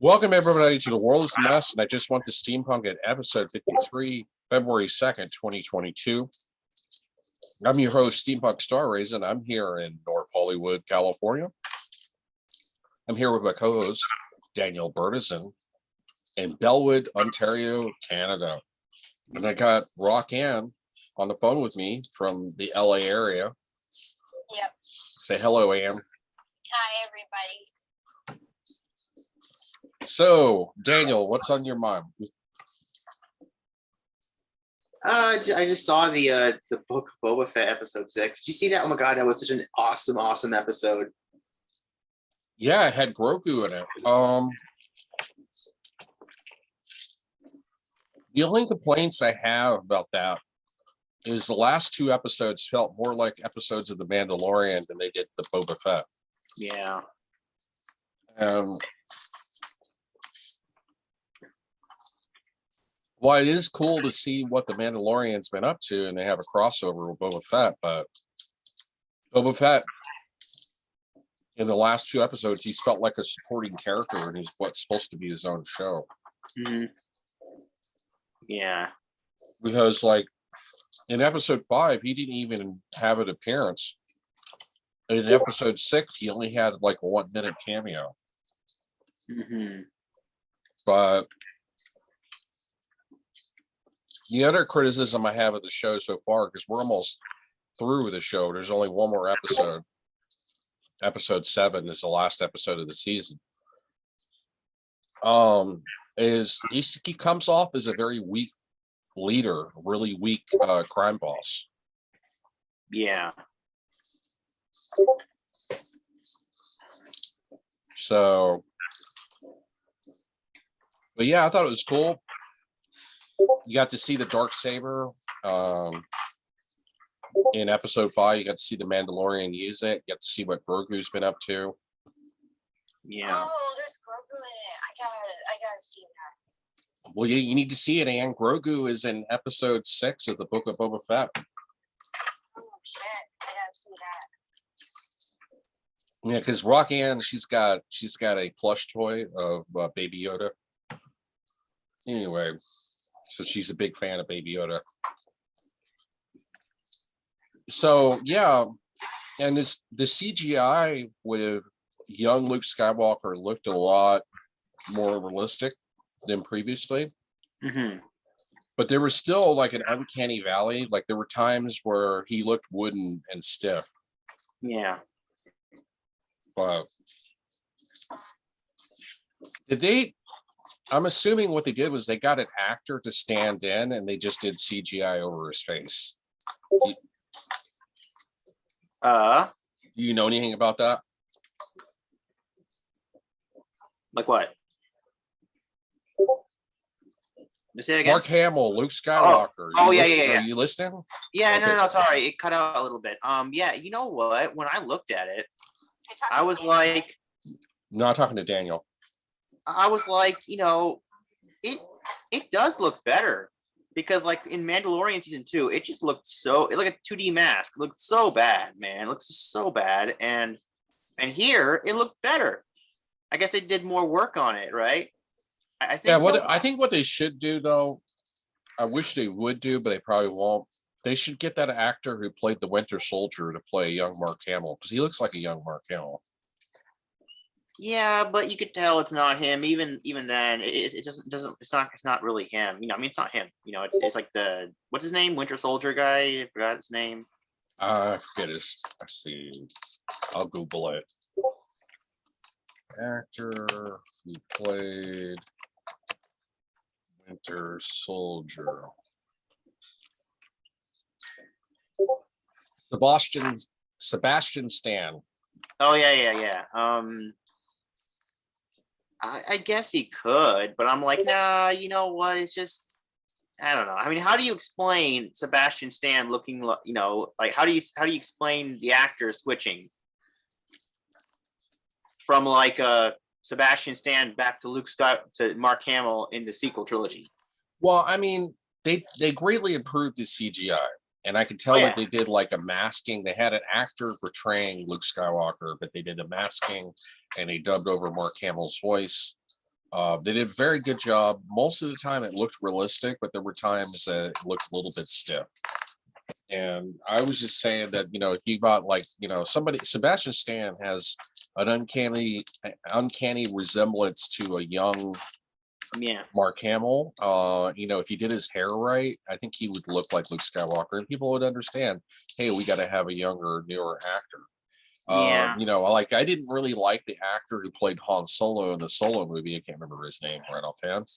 Welcome everybody to The World is a Mess, and I just went to Steampunk at episode 53, February 2nd, 2022. I'm your host, Steampunk Star Raisin. I'm here in North Hollywood, California. I'm here with my co-host, Daniel Bertizan, in Bellwood, Ontario, Canada. And I got Rock Ann on the phone with me from the LA area. Yep. Say hello, Ann. Hi, everybody. So, Daniel, what's on your mind? I just saw the Book of Boba Fett episode 6. Did you see that? Oh my god, that was such an awesome episode. Yeah, it had Grogu in it. The only complaints I have about that is the last two episodes felt more like episodes of The Mandalorian than they did the Boba Fett. Yeah. Well, it is cool to see what the Mandalorian's been up to, and they have a crossover with Boba Fett, but Boba Fett, in the last two episodes, he's felt like a supporting character, and he's what's supposed to be his own show. Mm-hmm. Yeah. Because, like, in episode 5, he didn't even have an appearance. And in episode 6, he only had, like, a 1-minute cameo. Mm-hmm. But the other criticism I have of the show so far, because we're almost through the show, there's only one more episode. Episode 7 is the last episode of the season. Is he comes off as a very weak leader, really weak crime boss. Yeah. So, but yeah, I thought it was cool. You got to see the Darksaber in episode 5. You got to see the Mandalorian use it. You got to see what Grogu's been up to. Yeah. Oh, there's Grogu in it. I gotta see that. Well, you need to see it, and Grogu is in episode 6 of the Book of Boba Fett. Oh shit, I gotta see that. Yeah, because Rock Ann, she's got a plush toy of Baby Yoda. Anyway, so she's a big fan of Baby Yoda. So yeah, and the CGI with young Luke Skywalker looked a lot more realistic than previously. Mm-hmm. But there was still like an uncanny valley. Like there were times where he looked wooden and stiff. Yeah. But I'm assuming what they did was they got an actor to stand in and they just did CGI over his face. Do you know anything about that? Like what? Say it again. Mark Hamill, Luke Skywalker. Yeah. Are you listening? Yeah, Okay. no, sorry. It cut out a little bit. Yeah, you know what? When I looked at it, I was like, No, I'm talking to Daniel. it does look better. Because like in Mandalorian season 2, it just looked it like a 2D mask. It looked so bad, man. It looks so bad. And here it looked better. I guess they did more work on it, right? I think. Yeah, I think what they should do though, I wish they would do, but they probably won't. They should get that actor who played the Winter Soldier to play a young Mark Hamill, because he looks like a young Mark Hamill. Yeah, but you could tell it's not him. Even then, it doesn't. It's not really him. I mean, it's not him. It's like what's his name? Winter Soldier guy. I forgot his name. I forget his. Let's see. I'll Google it. Actor who played Winter Soldier. Sebastian Stan. Oh yeah. I guess he could, but I'm like, nah. You know what? It's just, I don't know. I mean, how do you explain Sebastian Stan looking? Like how do you explain the actor switching from like Sebastian Stan back to Luke Scott to Mark Hamill in the sequel trilogy? Well, I mean, they greatly improved the CGI. And I could tell that they did like a masking. They had an actor portraying Luke Skywalker, but they did a masking and they dubbed over Mark Hamill's voice. They did a very good job. Most of the time it looked realistic, but there were times that it looked a little bit stiff. And I was just saying that, if you got like, Sebastian Stan has an uncanny resemblance to a young Mark Hamill. If he did his hair right, I think he would look like Luke Skywalker, and people would understand, hey, we got to have a younger, newer actor. I didn't really like the actor who played Han Solo in the Solo movie. I can't remember his name right offhand.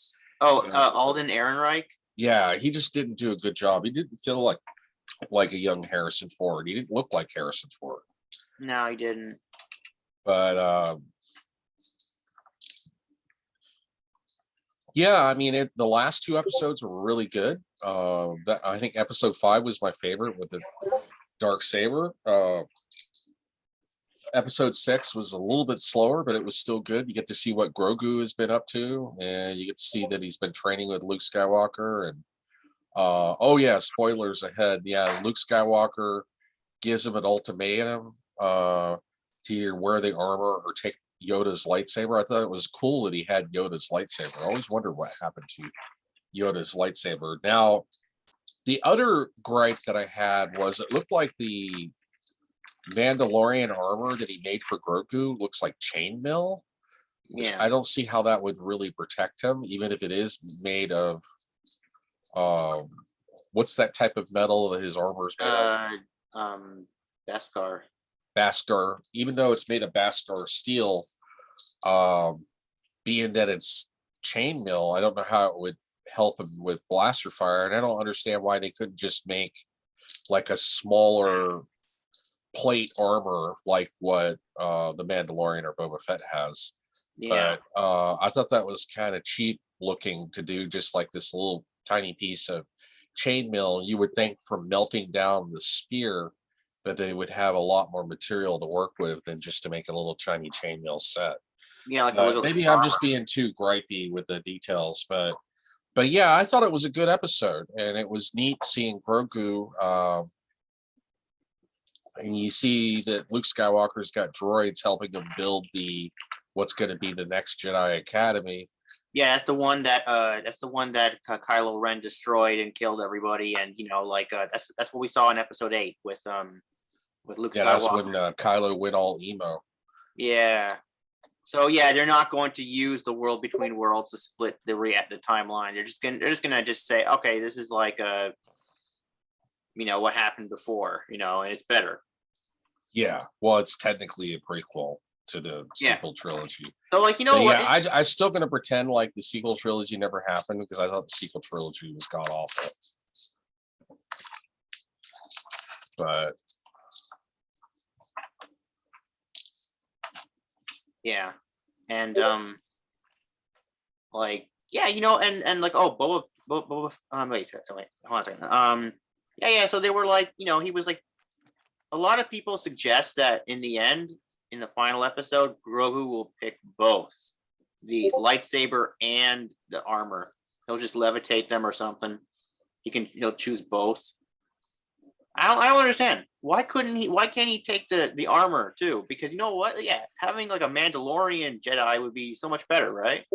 Alden Ehrenreich. Yeah, he just didn't do a good job. He didn't feel like a young Harrison Ford. He didn't look like Harrison Ford. No, he didn't. But yeah, I mean, the last 2 episodes were really good. I think episode 5 was my favorite with the dark saber. Episode 6 was a little bit slower, but it was still good. You get to see what Grogu has been up to, and you get to see that he's been training with Luke Skywalker. And spoilers ahead. Yeah, Luke Skywalker gives him an ultimatum to either wear the armor or take Yoda's lightsaber. I thought it was cool that he had Yoda's lightsaber. I always wondered what happened to Yoda's lightsaber. Now, the other gripe that I had was it looked like the Mandalorian armor that he made for Grogu looks like chainmail, which I don't see how that would really protect him, even if it is made of what's that type of metal that his armor is made of? Beskar. Even though it's made of Beskar steel, being that it's chainmail, I don't know how it would help him with blaster fire, and I don't understand why they couldn't just make like a smaller plate armor like what the Mandalorian or Boba Fett has. But I thought that was kind of cheap looking to do just like this little tiny piece of chainmail. You would think from melting down the spear that they would have a lot more material to work with than just to make a little tiny chainmail set. Maybe I'm just being too gripey with the details, but yeah, I thought it was a good episode, and it was neat seeing Grogu. And you see that Luke Skywalker's got droids helping him build what's going to be the next Jedi Academy. Yeah, that's the one that Kylo Ren destroyed and killed everybody, and that's what we saw in Episode 8 with Luke Skywalker. Yeah, that's when Kylo went all emo. Yeah. So yeah, they're not going to use the World Between Worlds to split the timeline. They're just gonna say, okay, this is like what happened before, and it's better. Yeah, well, it's technically a prequel to the sequel trilogy. So what? Yeah, I'm still gonna pretend like the sequel trilogy never happened, because I thought the sequel trilogy was god awful. But yeah, and and Boba. Wait, hold on a second. Yeah. So they were like, he was like, a lot of people suggest that in the end, in the final episode, Grogu will pick both the lightsaber and the armor. He'll just levitate them or something. He'll choose both. I don't understand. Why can't he take the armor too? Because you know what? Yeah, having like a Mandalorian Jedi would be so much better, right?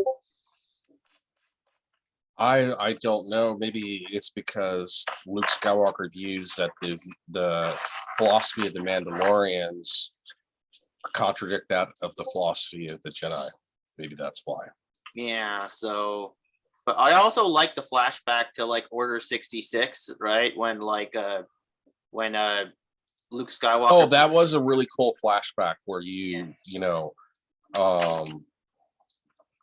I don't know. Maybe it's because Luke Skywalker views that the philosophy of the Mandalorians contradict that of the philosophy of the Jedi. Maybe that's why. Yeah. So, but I also like the flashback to like Order 66, right? When Luke Skywalker. Oh, that was a really cool flashback where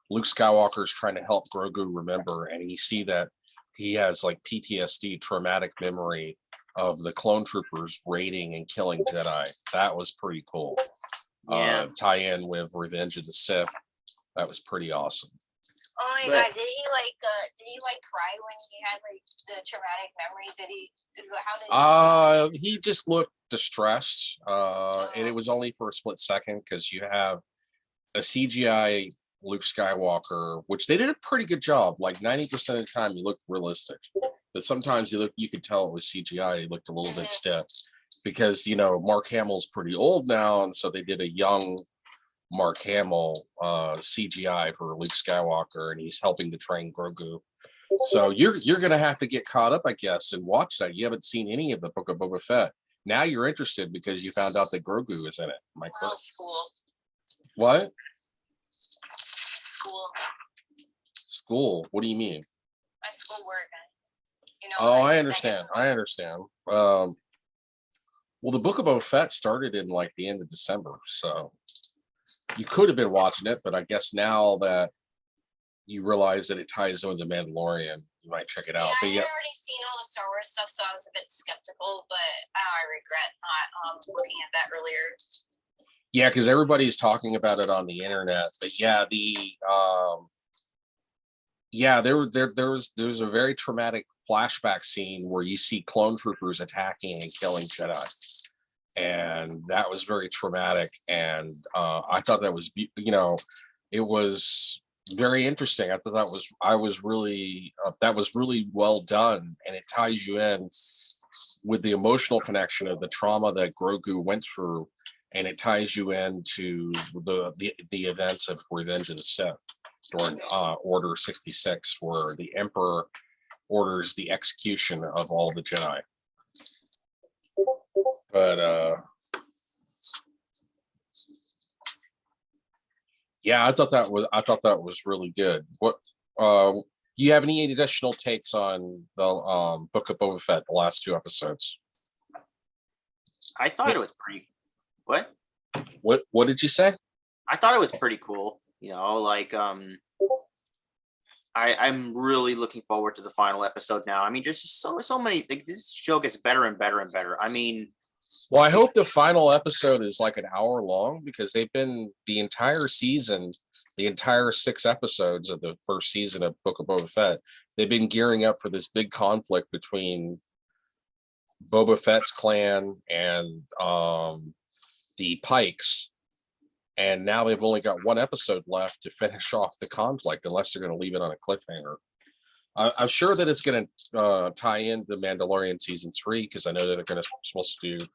Luke Skywalker is trying to help Grogu remember, and you see that he has like PTSD, traumatic memory of the clone troopers raiding and killing Jedi. That was pretty cool. Yeah. Tie in with Revenge of the Sith. That was pretty awesome. Oh my god, did he cry when he had like the traumatic memories? How did he just looked distressed. And it was only for a split second, because you have a CGI Luke Skywalker, which they did a pretty good job. Like 90% of the time, he looked realistic. But sometimes you could tell it was CGI. He looked a little bit stiff, because Mark Hamill's pretty old now, and so they did a young Mark Hamill CGI for Luke Skywalker, and he's helping to train Grogu. So you're gonna have to get caught up, I guess, and watch that. You haven't seen any of the Book of Boba Fett. Now you're interested because you found out that Grogu is in it. Am I correct? School. What? School. School? What do you mean? My schoolwork. You know. Oh, like, I understand. I understand. Well, the Book of Boba Fett started in like the end of December, so you could have been watching it, but I guess now that you realize that it ties in with the Mandalorian, you might check it out. Yeah, But I yeah, had already seen all the Star Wars stuff, so I was a bit skeptical, but I regret not looking at that earlier. yeah, because everybody's talking about it on the internet. But yeah, there's a very traumatic flashback scene where you see clone troopers attacking and killing Jedi, and that was very traumatic. And I thought that was, it was very interesting. I thought that was really well done, and it ties you in with the emotional connection of the trauma that Grogu went through, and it ties you into the events of Revenge of the Sith during Order 66, where the Emperor orders the execution of all the Jedi. But yeah, I thought that was really good. What you have any additional takes on the Book of Boba Fett, the last 2 episodes? I thought it was pretty. What? What did you say? I thought it was pretty cool. Like I'm really looking forward to the final episode now. I mean, there's just so many. Like, this show gets better and better and better. I mean, well, I hope the final episode is like an hour long, because they've been the entire season, the entire 6 episodes of the first season of Book of Boba Fett. They've been gearing up for this big conflict between Boba Fett's clan and the Pikes. And now they've only got 1 episode left to finish off the conflict, unless they're going to leave it on a cliffhanger. I'm sure that it's going to tie in the Mandalorian season 3, because I know that they're supposed to do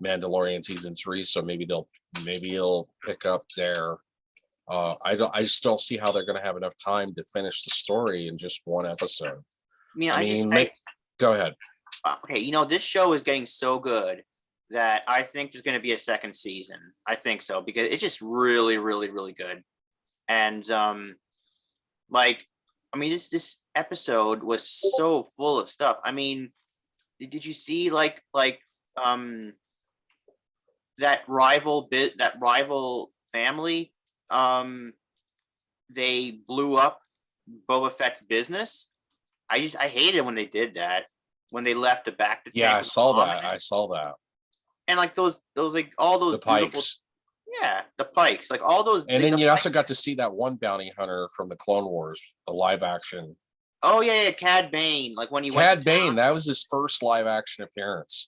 Mandalorian season 3, so maybe it'll pick up there. I just don't see how they're going to have enough time to finish the story in just 1 episode. Go ahead. Okay, this show is getting so good that I think there's going to be a second season. I think so, because it's just really, really, really good. And this episode was so full of stuff. I mean, did you see that rival family? They blew up Boba Fett's business. I hated when they did that, when they left the back to I saw that. And like those like all those the Pikes. Yeah, the Pikes, like all those. And then you also got to see that one bounty hunter from the Clone Wars, the live action. Oh yeah, Cad Bane. Like when he Cad Bane, that was his first live action appearance.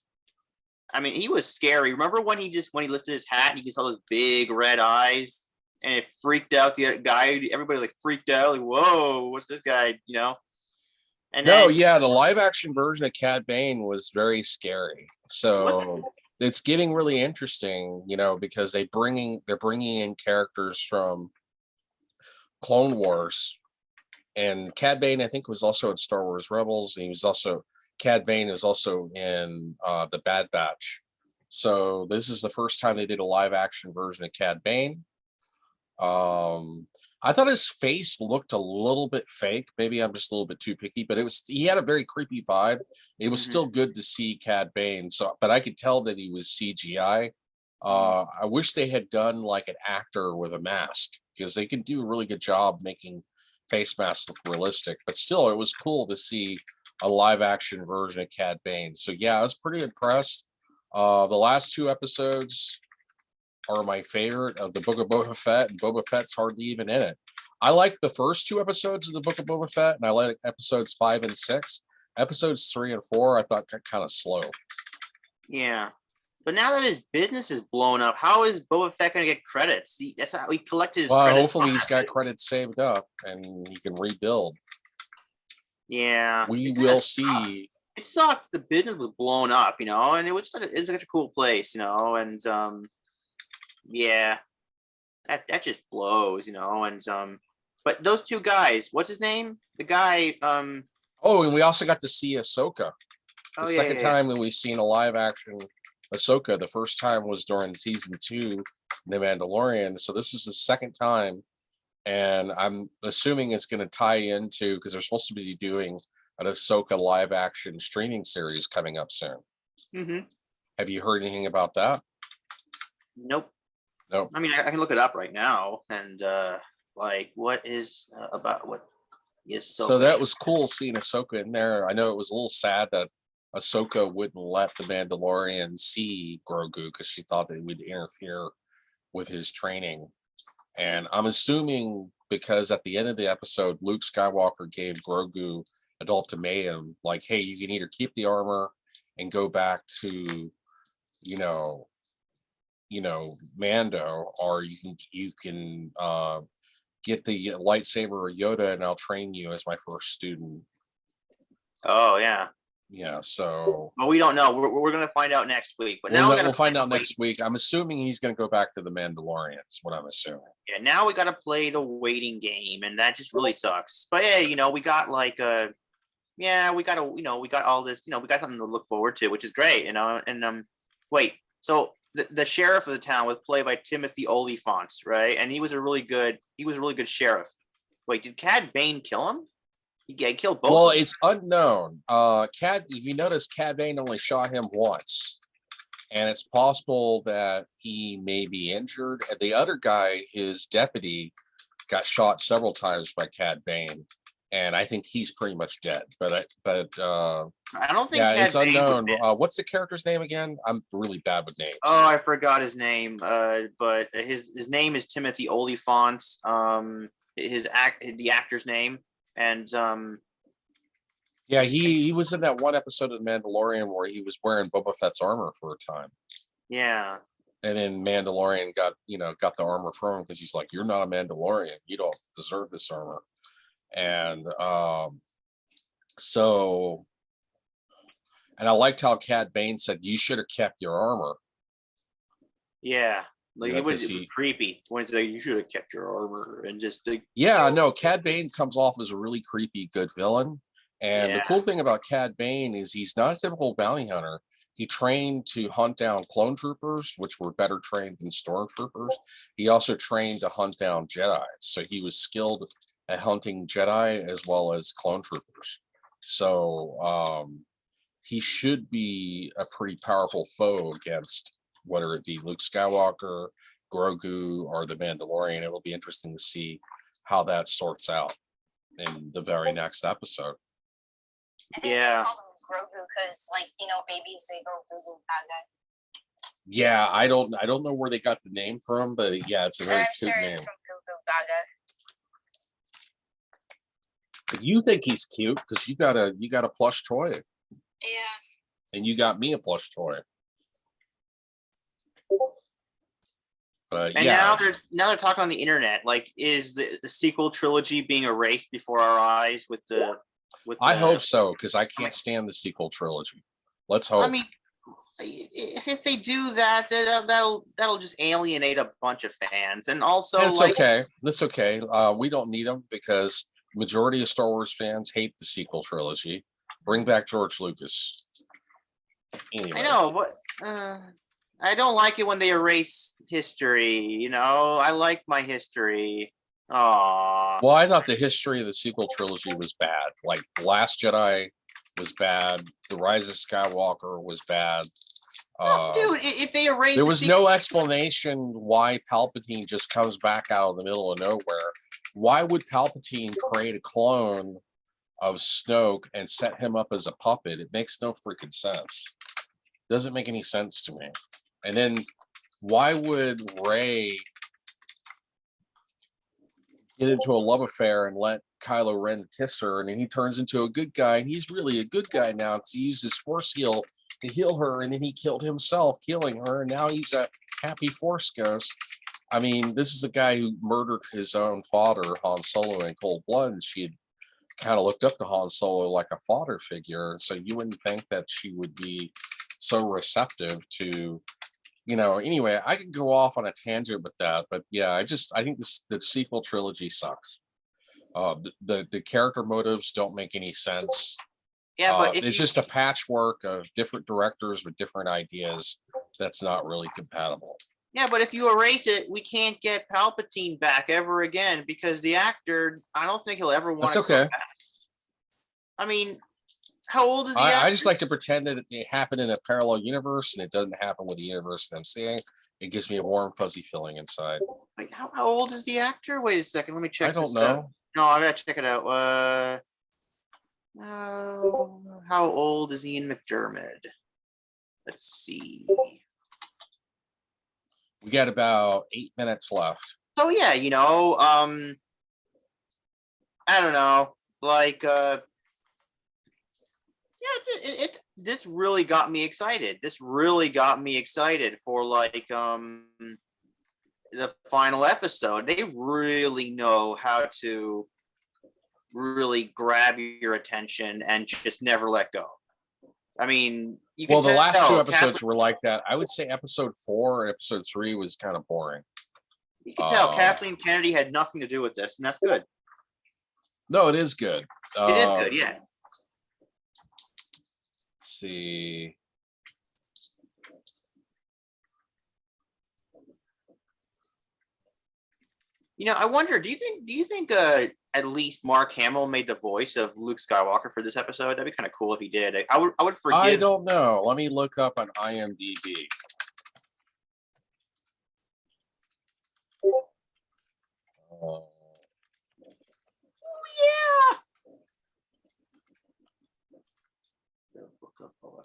I mean, he was scary. Remember when he lifted his hat and you just saw those big red eyes, and it freaked out the guy. Everybody like freaked out, like, whoa, what's this guy? And then, the live action version of Cad Bane was very scary. So it's getting really interesting, because they're bringing in characters from Clone Wars, and Cad Bane, I think, was also in Star Wars Rebels, and Cad Bane is also in the Bad Batch. So this is the first time they did a live action version of Cad Bane. I thought his face looked a little bit fake. Maybe I'm just a little bit too picky, but he had a very creepy vibe. It was still good to see Cad Bane. But I could tell that he was CGI. I wish they had done like an actor with a mask, because they can do a really good job making face masks look realistic. But still, it was cool to see a live action version of Cad Bane. So yeah, I was pretty impressed. The last 2 episodes are my favorite of the Book of Boba Fett, and Boba Fett's hardly even in it. I like the first 2 episodes of the Book of Boba Fett, and I like episodes 5 and 6. Episodes 3 and 4, I thought, got kind of slow. Yeah, but now that his business is blown up, how is Boba Fett going to get credits? That's how he collected his credits. Hopefully he's got credits saved up and he can rebuild. Yeah, we will see. It sucks. The business was blown up, and it was such a cool place, and yeah. That just blows, you know. And but those two guys, what's his name? The guy, Oh, and we also got to see Ahsoka. The oh second yeah. time that we've seen a live action Ahsoka. The first time was during season 2, The Mandalorian. So this is the second time, and I'm assuming it's going to tie into, because they're supposed to be doing an Ahsoka live action streaming series coming up soon. Mm-hmm. Have you heard anything about that? Nope. No. I mean, I can look it up right now, and like, what is about what is So that was cool seeing Ahsoka in there. I know it was a little sad that Ahsoka wouldn't let the Mandalorian see Grogu because she thought that it would interfere with his training. And I'm assuming because at the end of the episode, Luke Skywalker gave Grogu an ultimatum, like, hey, you can either keep the armor and go back to, Mando, or you can get the lightsaber of Yoda, and I'll train you as my first student. Oh yeah. Yeah, so. Well, we don't know. We're going to find out next week. But now we'll find out next week. I'm assuming he's going to go back to the Mandalorians. What I'm assuming. Yeah. Now we got to play the waiting game, and that just really sucks. But yeah, we got like we got all this. We got something to look forward to, which is great. And wait. So the sheriff of the town was played by Timothy Olyphant, right? And he was a really good sheriff. Wait, did Cad Bane kill him? He killed both. Well, it's unknown. If you notice, Cad Bane only shot him once, and it's possible that he may be injured. And the other guy, his deputy, got shot several times by Cad Bane, and I think he's pretty much dead. But I don't think. Yeah, it's unknown. What's the character's name again? I'm really bad with names. Oh, I forgot his name. But his name is Timothy Olyphant. The actor's name. And yeah, he was in that one episode of The Mandalorian where he was wearing Boba Fett's armor for a time. Yeah. And then Mandalorian got the armor from him because he's like, you're not a Mandalorian. You don't deserve this armor. And and I liked how Cad Bane said, you should have kept your armor. Yeah. Like it was creepy. When it's like, you should have kept your armor, and just like, yeah, no, Cad Bane comes off as a really creepy good villain. And the cool thing about Cad Bane is he's not a typical bounty hunter. He trained to hunt down clone troopers, which were better trained than stormtroopers. He also trained to hunt down Jedi. So he was skilled at hunting Jedi as well as clone troopers. So he should be a pretty powerful foe against whether it be Luke Skywalker, Grogu, or the Mandalorian. It will be interesting to see how that sorts out in the very next episode. I think they call him Grogu because, babies say Grogu Gaga. Yeah, I don't know where they got the name from, but yeah, it's a very cute name. It's from Grogu Gaga. But you think he's cute because you got a plush toy. Yeah. And you got me a plush toy. But and yeah. now they're talking on the internet. Like, is the sequel trilogy being erased before our eyes with the? I hope so, because I can't stand the sequel trilogy. Let's hope. I mean, if they do that, that'll just alienate a bunch of fans, and also okay. That's okay. We don't need them because majority of Star Wars fans hate the sequel trilogy. Bring back George Lucas. Anyway. I know, but I don't like it when they erase history. I like my history. Aww. Well, I thought the history of the sequel trilogy was bad. Like, The Last Jedi was bad. The Rise of Skywalker was bad. Dude, if they erase, there was no explanation why Palpatine just comes back out of the middle of nowhere. Why would Palpatine create a clone of Snoke and set him up as a puppet? It makes no freaking sense. Doesn't make any sense to me. And then why would Rey get into a love affair and let Kylo Ren kiss her, and then he turns into a good guy, and he's really a good guy now because he used his Force heal to heal her, and then he killed himself killing her, and now he's a happy Force ghost. I mean, this is a guy who murdered his own father, Han Solo, in cold blood, and she had kind of looked up to Han Solo like a father figure, and so you wouldn't think that she would be so receptive to Anyway, I could go off on a tangent with that, but yeah, I think the sequel trilogy sucks. The character motives don't make any sense. Yeah, but it's just a patchwork of different directors with different ideas that's not really compatible. Yeah, but if you erase it, we can't get Palpatine back ever again because the actor, I don't think he'll ever want to come back. I mean, how old is he? I just like to pretend that it happened in a parallel universe and it doesn't happen with the universe that I'm seeing. It gives me a warm, fuzzy feeling inside. Wait, how old is the actor? Wait a second, let me check. I don't know. No, I gotta check it out. How old is Ian McDiarmid? Let's see. We got about 8 minutes left. So yeah, I don't know, like, this really got me excited. This really got me excited for like the final episode. They really know how to really grab your attention and just never let go. I mean, you can the last two episodes were like that. I would say episode 4 or episode 3 was kind of boring. You can tell Kathleen Kennedy had nothing to do with this, and that's good. No, it is good. It is good, yeah. Let's see. I wonder, do you think at least Mark Hamill made the voice of Luke Skywalker for this episode? That'd be kind of cool if he did. I would forgive. I don't know. Let me look up on IMDb. Oh yeah. The Book of Boba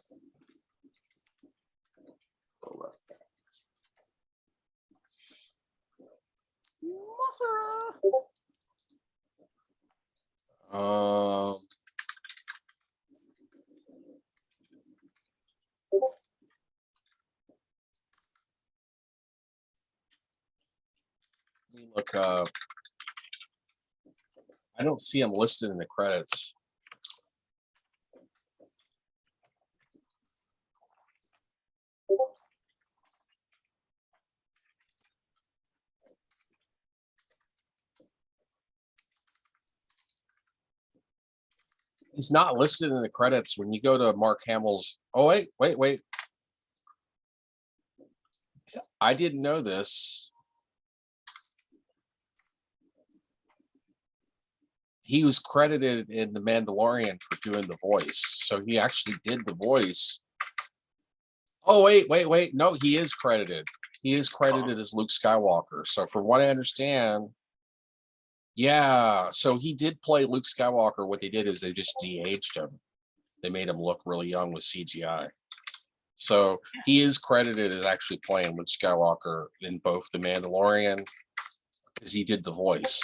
Fett. Let me look up. I don't see him listed in the credits. He's not listed in the credits. When you go to Mark Hamill's, oh wait. I didn't know this. He was credited in The Mandalorian for doing the voice. So he actually did the voice. Oh, wait. No, he is credited. He is credited as Luke Skywalker. So from what I understand, yeah, so he did play Luke Skywalker. What they did is they just de-aged him. They made him look really young with CGI. So he is credited as actually playing Luke Skywalker in both The Mandalorian, because he did the voice.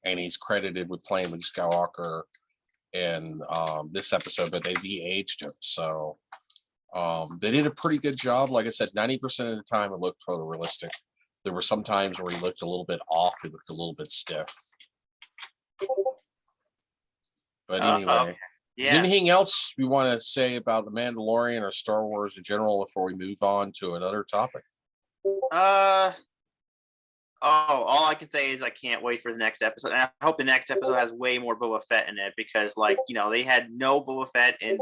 And he's credited with playing Luke Skywalker in this episode, but they de-aged him. So they did a pretty good job. Like I said, 90% of the time it looked photorealistic. There were some times where he looked a little bit off. He looked a little bit stiff. But anyway, okay. Yeah. Is there anything else we want to say about The Mandalorian or Star Wars in general before we move on to another topic? All I can say is I can't wait for the next episode. And I hope the next episode has way more Boba Fett in it because, they had no Boba Fett in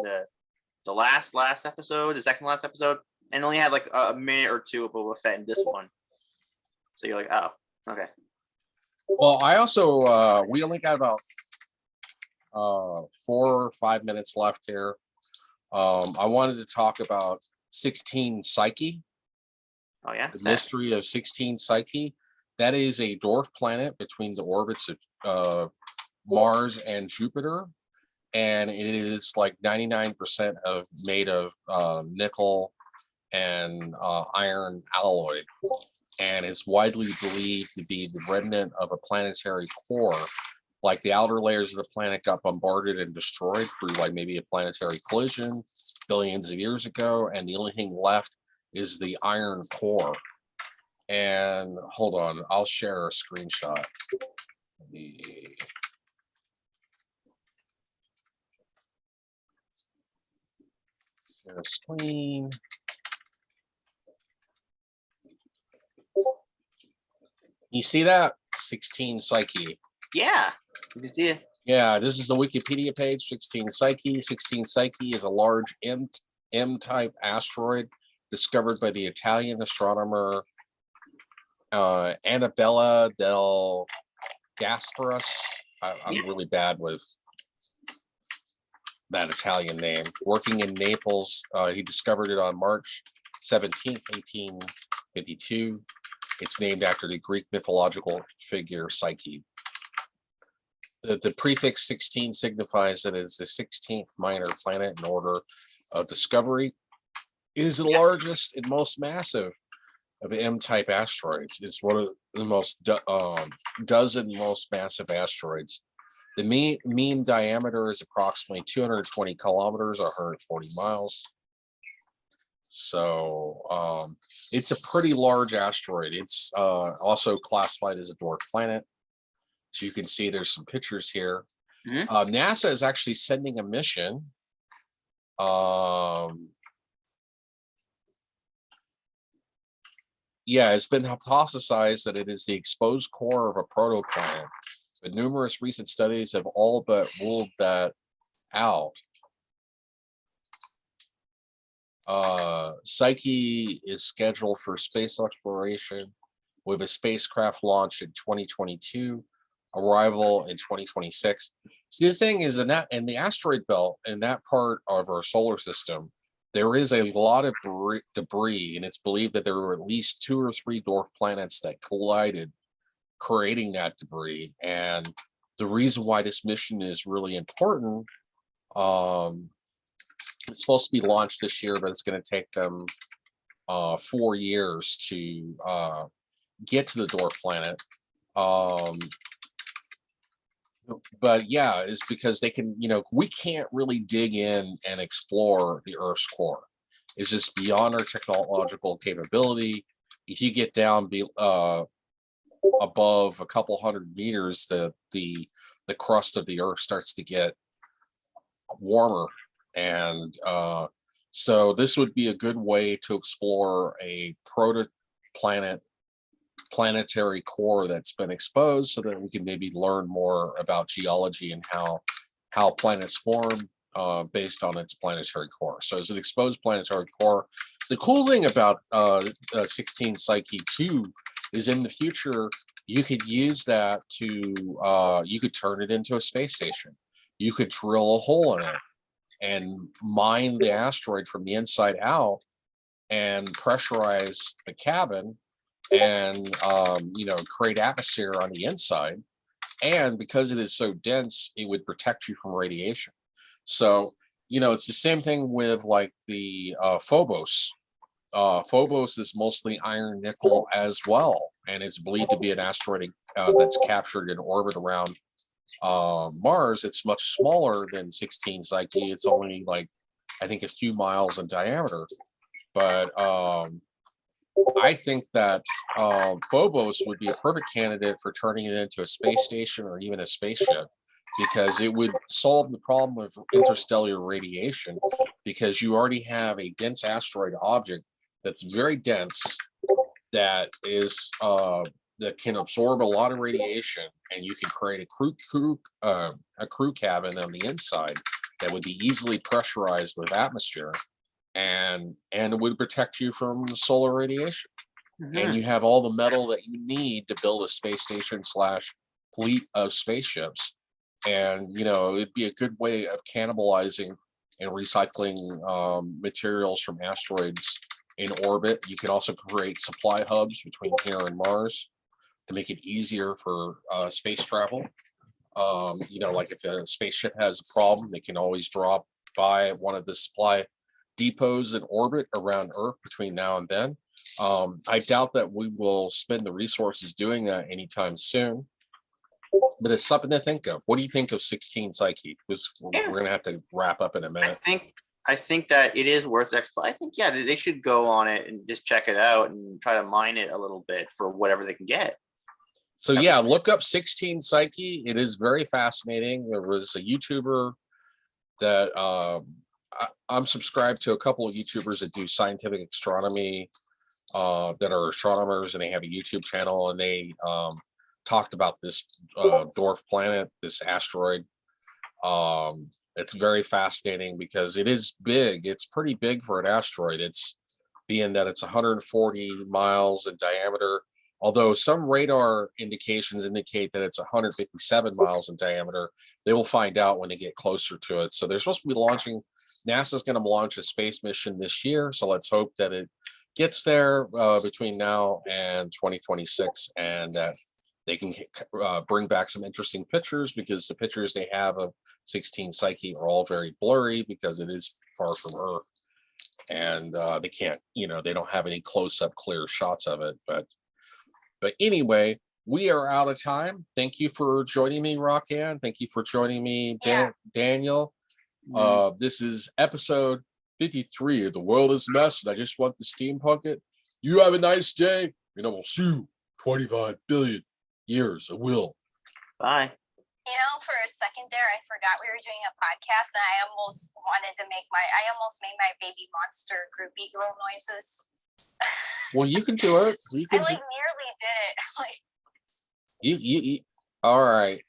the last episode, the second last episode, and only had like a minute or two of Boba Fett in this one. So you're like, oh, okay. Well, I also we only got about 4 or 5 minutes left here. I wanted to talk about 16 Psyche. Oh yeah, the mystery of 16 Psyche. That is a dwarf planet between the orbits of Mars and Jupiter, and it is like 99% made of nickel and iron alloy, and it's widely believed to be the remnant of a planetary core. Like the outer layers of the planet got bombarded and destroyed through like maybe a planetary collision billions of years ago, and the only thing left is the iron core. And hold on, I'll share a screenshot. Share screen. You see that? 16 Psyche. Yeah, you can see it. Yeah, this is the Wikipedia page. 16 Psyche. 16 Psyche is a large M-type asteroid discovered by the Italian astronomer Annabella del Gasparis. I'm really bad with that Italian name. Working in Naples, he discovered it on March 17th, 1852. It's named after the Greek mythological figure Psyche. The prefix 16 signifies that it is the 16th minor planet in order of discovery. It is the largest and most massive of M-type asteroids. It's one of the most dozen most massive asteroids. The mean diameter is approximately 220 kilometers, 140 miles. So it's a pretty large asteroid. It's also classified as a dwarf planet. So you can see there's some pictures here. NASA is actually sending a mission. Yeah, it's been hypothesized that it is the exposed core of a protoplanet, but numerous recent studies have all but ruled that out. Psyche is scheduled for space exploration with a spacecraft launch in 2022, arrival in 2026. See, the thing is, in the asteroid belt, in that part of our solar system, there is a lot of debris, and it's believed that there were at least 2 or 3 dwarf planets that collided, creating that debris. And the reason why this mission is really important, it's supposed to be launched this year, but it's going to take them 4 years to get to the dwarf planet. But yeah, it's because they can, we can't really dig in and explore the Earth's core. It's just beyond our technological capability. If you get down above a couple hundred meters, the crust of the Earth starts to get warmer. And so this would be a good way to explore a planetary core that's been exposed, so that we can maybe learn more about geology and how planets form based on its planetary core. So as an exposed planetary core, the cool thing about 16 Psyche 2 is in the future, you could use that to, you could turn it into a space station. You could drill a hole in it and mine the asteroid from the inside out and pressurize the cabin and create atmosphere on the inside. And because it is so dense, it would protect you from radiation. So it's the same thing with like the Phobos. Phobos is mostly iron nickel as well, and it's believed to be an asteroid that's captured in orbit around Mars. It's much smaller than 16 Psyche. It's only like, I think, a few miles in diameter. But I think that Phobos would be a perfect candidate for turning it into a space station or even a spaceship, because it would solve the problem of interstellar radiation, because you already have a dense asteroid object that's very dense, that is that can absorb a lot of radiation, and you can create a crew cabin on the inside that would be easily pressurized with atmosphere, and it would protect you from solar radiation. And you have all the metal that you need to build a space station / fleet of spaceships. And it'd be a good way of cannibalizing and recycling materials from asteroids in orbit. You can also create supply hubs between here and Mars to make it easier for space travel. Like if a spaceship has a problem, they can always drop by one of the supply depots in orbit around Earth between now and then. I doubt that we will spend the resources doing that anytime soon, but it's something to think of. What do you think of 16 Psyche? Because we're going to have to wrap up in a minute. I think that it is worth exploring. I think, yeah, they should go on it and just check it out and try to mine it a little bit for whatever they can get. So yeah, look up 16 Psyche. It is very fascinating. There was a YouTuber that I'm subscribed to a couple of YouTubers that do scientific astronomy that are astronomers, and they have a YouTube channel, and they talked about this dwarf planet, this asteroid. It's very fascinating because it is big. It's pretty big for an asteroid. It's being that it's 140 miles in diameter, although some radar indications indicate that it's 157 miles in diameter. They will find out when they get closer to it. So they're supposed to be launching, NASA's going to launch a space mission this year. So let's hope that it gets there between now and 2026, and that they can bring back some interesting pictures, because the pictures they have of 16 Psyche are all very blurry because it is far from Earth. And they can't, they don't have any close-up clear shots of it. But anyway, we are out of time. Thank you for joining me, Rockann. Thank you for joining me, Daniel. This is episode 53 of The World is a Mess, and I just want to steampunk it. You have a nice day, and I will see you 25 billion years. I will. Bye. For a second there, I forgot we were doing a podcast, and I almost made my baby monster groupie girl noises. Well, you can do it. I nearly did it. You all right.